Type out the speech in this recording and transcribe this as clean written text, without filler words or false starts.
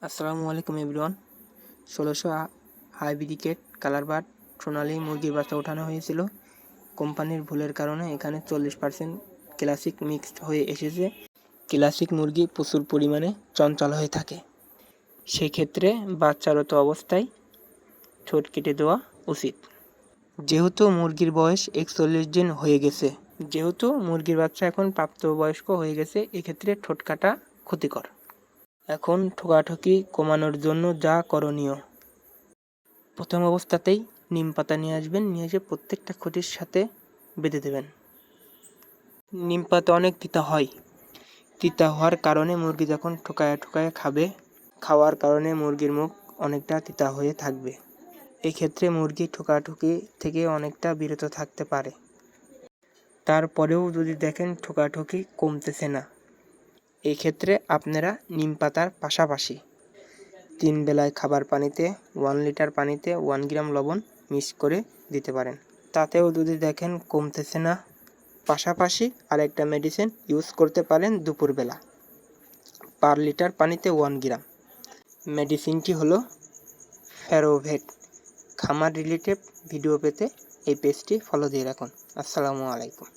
আসসালামু আলাইকুম এভরিওয়ান। 1600 হাইব্রিকেট কালারবার্ড সোনালী মুরগির বাচ্চা ওঠানো হয়েছিল। কোম্পানির ভুলের কারণে এখানে 40% ক্লাসিক মিক্সড হয়ে এসেছে। ক্লাসিক মুরগি প্রচুর পরিমাণে চঞ্চল হয়ে থাকে, সেক্ষেত্রে বাচ্চারত অবস্থায় ঠোঁট কেটে দেওয়া উচিত। যেহেতু মুরগির বয়স 41 দিন হয়ে গেছে, যেহেতু মুরগির বাচ্চা এখন প্রাপ্তবয়স্ক হয়ে গেছে, এক্ষেত্রে ঠোঁট কাটা ক্ষতিকর। এখন ঠোকাঠুকি কমানোর জন্য যা করণীয়, প্রথম অবস্থাতেই নিম পাতা নিয়ে আসবেন, নিয়ে এসে প্রত্যেকটা খুঁটির সাথে বেঁধে দেবেন। নিম পাতা অনেক তিতা হয়, তিতা হওয়ার কারণে মুরগি যখন ঠোকায় খাবে, খাওয়ার কারণে মুরগির মুখ অনেকটা তিতা হয়ে থাকবে। এক্ষেত্রে মুরগি ঠোকাঠুকি থেকে অনেকটা বিরত থাকতে পারে। তারপরেও যদি দেখেন ঠোকাঠুকি কমতেছে না, এই ক্ষেত্রে আপনারা নিম পাতার পাশাপাশি 3 বেলায় খাবার পানিতে 1 লিটার পানিতে 1 গ্রাম লবণ মিক্স করে দিতে পারেন। তাতেও যদি দেখেন কমতেছে না, পাশাপাশি আরেকটা মেডিসিন ইউজ করতে পারেন দুপুরবেলা, পার লিটার পানিতে 1 গ্রাম। মেডিসিনটি হলো ফেরোভেট। খামার রিলেটেড ভিডিও পেতে এই পেজটি ফলো দিয়ে রাখুন। আসসালামু আলাইকুম।